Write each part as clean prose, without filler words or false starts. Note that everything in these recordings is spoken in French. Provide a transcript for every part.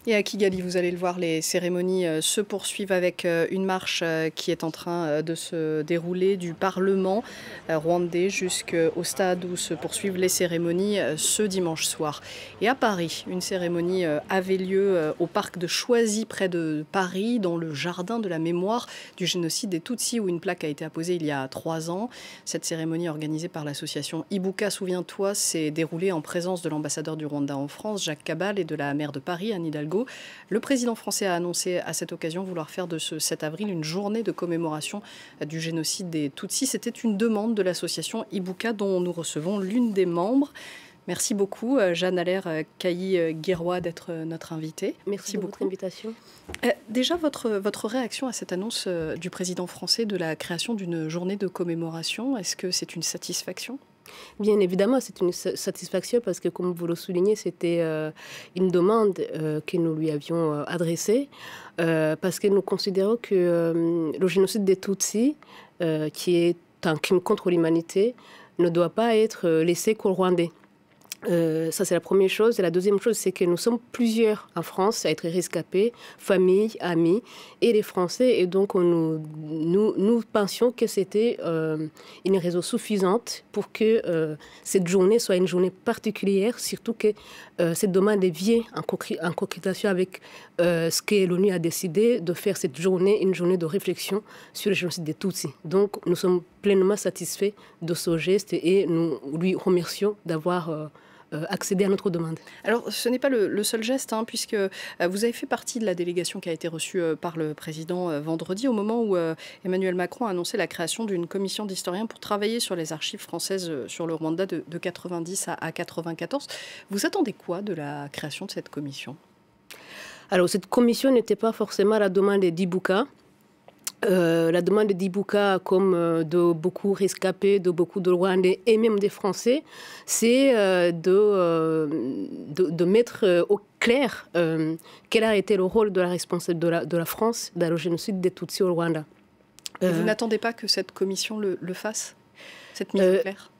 Et à Kigali, vous allez le voir, les cérémonies se poursuivent avec une marche qui est en train de se dérouler du Parlement rwandais jusqu'au stade où se poursuivent les cérémonies ce dimanche soir. Et à Paris, une cérémonie avait lieu au parc de Choisy, près de Paris, dans le jardin de la mémoire du génocide des Tutsis, où une plaque a été apposée il y a 3 ans. Cette cérémonie organisée par l'association Ibuka, souviens-toi, s'est déroulée en présence de l'ambassadeur du Rwanda en France, Jacques Cabal, et de la maire de Paris, Anne Hidalgo. Le président français a annoncé à cette occasion vouloir faire de ce 7 avril une journée de commémoration du génocide des Tutsis. C'était une demande de l'association Ibuka dont nous recevons l'une des membres. Merci beaucoup, Jeanne Allaire Kayi-Guérois, d'être notre invitée. Merci beaucoup. Votre invitation. Déjà, votre réaction à cette annonce du président français de la création d'une journée de commémoration, est-ce que c'est une satisfaction ? Bien évidemment, c'est une satisfaction parce que, comme vous le soulignez, c'était une demande que nous lui avions adressée parce que nous considérons que le génocide des Tutsis, qui est un crime contre l'humanité, ne doit pas être laissé qu'aux Rwandais. Ça, c'est la première chose. Et la deuxième chose, c'est que nous sommes plusieurs en France à être rescapés, famille, amis, et les Français. Et donc, nous pensions que c'était une raison suffisante pour que cette journée soit une journée particulière, surtout que cette demande vient en concrétisation avec ce que l'ONU a décidé de faire cette journée, une journée de réflexion sur le génocide des Tutsis. Donc, nous sommes pleinement satisfaits de ce geste et nous lui remercions d'avoir accéder à notre demande. Alors, ce n'est pas le seul geste, puisque vous avez fait partie de la délégation qui a été reçue par le président vendredi, au moment où Emmanuel Macron a annoncé la création d'une commission d'historiens pour travailler sur les archives françaises sur le Rwanda de 90 à 94. Vous attendez quoi de la création de cette commission ? Alors, cette commission n'était pas forcément à la demande d'Ibuka. La demande d'Ibuka, comme de beaucoup rescapés, de beaucoup de Rwandais et même des Français, c'est de mettre au clair quel a été le rôle de la responsable de la France dans le génocide des Tutsis au Rwanda. Vous n'attendez pas que cette commission le fasse, cette mise au clair ?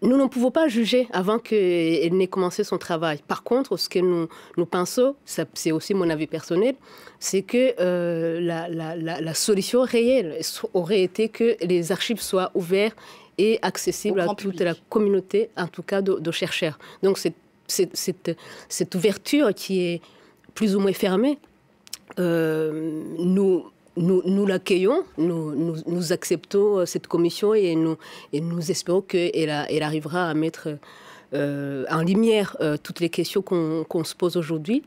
Nous ne pouvons pas juger avant qu'elle n'ait commencé son travail. Par contre, ce que nous pensons, c'est aussi mon avis personnel, c'est que la solution réelle aurait été que les archives soient ouvertes et accessibles à toute la communauté, en tout cas de chercheurs. Donc cette ouverture qui est plus ou moins fermée, nous l'accueillons, nous acceptons cette commission et nous espérons qu'elle arrivera à mettre en lumière toutes les questions qu'on se pose aujourd'hui.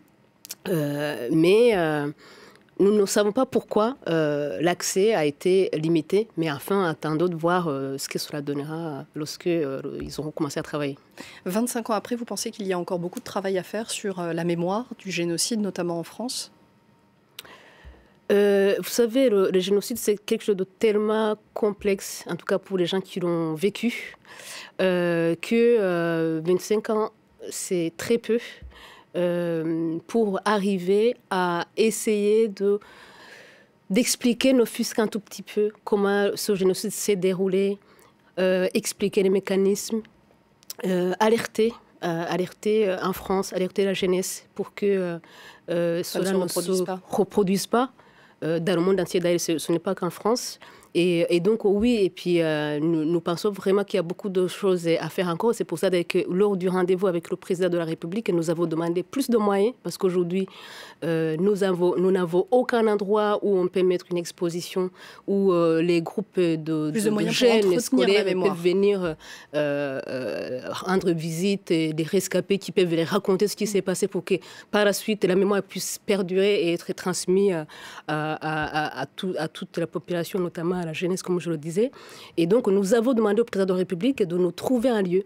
Mais nous ne savons pas pourquoi l'accès a été limité, mais enfin, attendons de voir ce que cela donnera lorsqu'ils auront commencé à travailler. 25 ans après, vous pensez qu'il y a encore beaucoup de travail à faire sur la mémoire du génocide, notamment en France ? Vous savez, le génocide, c'est quelque chose de tellement complexe, en tout cas pour les gens qui l'ont vécu, que 25 ans, c'est très peu pour arriver à essayer d'expliquer, ne fût-ce qu'un tout petit peu, comment ce génocide s'est déroulé, expliquer les mécanismes, alerter en France, alerter la jeunesse pour que cela ne se reproduise pas. Dans le monde entier, d'ailleurs, ce n'est pas qu'en France. Et donc, oui, et puis nous pensons vraiment qu'il y a beaucoup de choses à faire encore. C'est pour ça que lors du rendez-vous avec le président de la République, nous avons demandé plus de moyens, parce qu'aujourd'hui, nous n'avons aucun endroit où on peut mettre une exposition, où les groupes de jeunes scolaires peuvent venir rendre visite, des rescapés qui peuvent les raconter ce qui s'est passé pour que, par la suite, la mémoire puisse perdurer et être transmise à toute la population, notamment à la jeunesse, comme je le disais. Et donc, nous avons demandé au président de la République de nous trouver un lieu,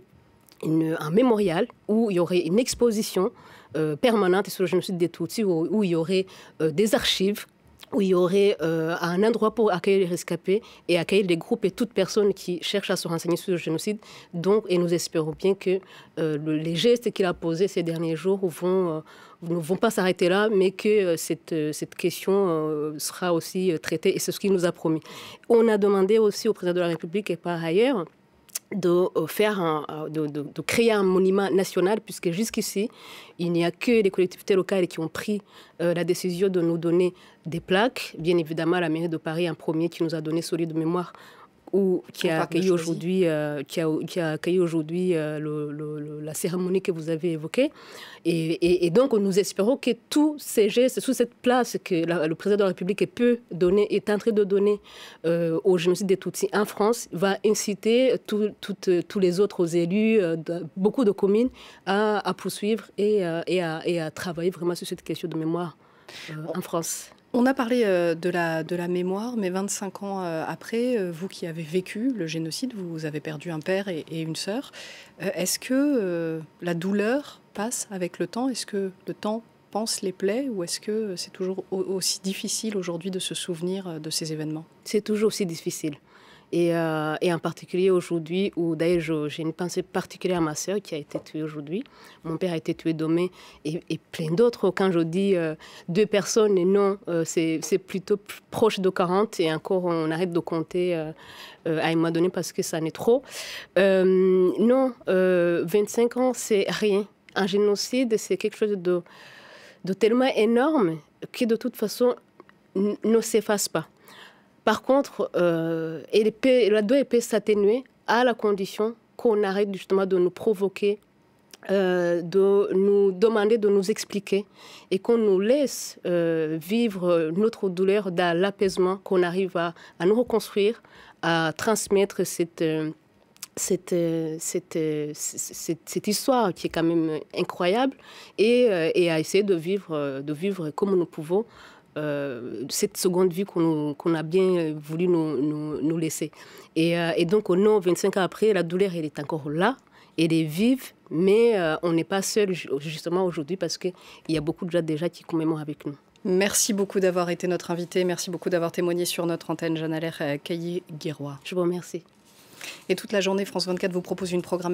un mémorial, où il y aurait une exposition permanente sur le génocide des Tutsis, où il y aurait des archives, où il y aurait un endroit pour accueillir les rescapés et accueillir les groupes et toute personne qui cherche à se renseigner sur le génocide. Donc, et nous espérons bien que les gestes qu'il a posés ces derniers jours ne vont pas s'arrêter là, mais que cette question sera aussi traitée, et c'est ce qu'il nous a promis. On a demandé aussi au président de la République, et par ailleurs, de créer un monument national, puisque jusqu'ici, il n'y a que les collectivités locales qui ont pris la décision de nous donner des plaques. Bien évidemment, la mairie de Paris, en premier, qui nous a donné celui de mémoire, qui a accueilli aujourd'hui la cérémonie que vous avez évoquée. Et donc, nous espérons que tous ces gestes, toute cette place que le président de la République est en train de donner au génocide des Tutsis en France, va inciter tous les autres élus, beaucoup de communes, à poursuivre et à travailler vraiment sur cette question de mémoire en France. On a parlé de la mémoire, mais 25 ans après, vous qui avez vécu le génocide, vous avez perdu un père et une sœur. Est-ce que la douleur passe avec le temps? Est-ce que le temps panse les plaies ou est-ce que c'est toujours aussi difficile aujourd'hui de se souvenir de ces événements? C'est toujours aussi difficile. Et en particulier aujourd'hui, où d'ailleurs j'ai une pensée particulière à ma sœur qui a été tuée aujourd'hui. Mon père a été tué demain et plein d'autres. Quand je dis 2 personnes, et non, c'est plutôt proche de 40 et encore on arrête de compter à un moment donné parce que ça en est trop. Non, 25 ans, c'est rien. Un génocide, c'est quelque chose de tellement énorme que de toute façon ne s'efface pas. Par contre, la douleur peut s'atténuer à la condition qu'on arrête justement de nous provoquer, de nous demander de nous expliquer et qu'on nous laisse vivre notre douleur dans l'apaisement, qu'on arrive à nous reconstruire, à transmettre cette histoire qui est quand même incroyable et à essayer de vivre comme nous pouvons cette seconde vie qu'on a bien voulu nous laisser. Et donc, non, 25 ans après, la douleur, elle est encore là, elle est vive, mais on n'est pas seul justement aujourd'hui parce qu'il y a beaucoup de gens déjà qui commémorent avec nous. Merci beaucoup d'avoir été notre invité, merci beaucoup d'avoir témoigné sur notre antenne, Jeanne Allaire Kayi-Guiroy. Je vous remercie. Et toute la journée, France 24 vous propose une programmation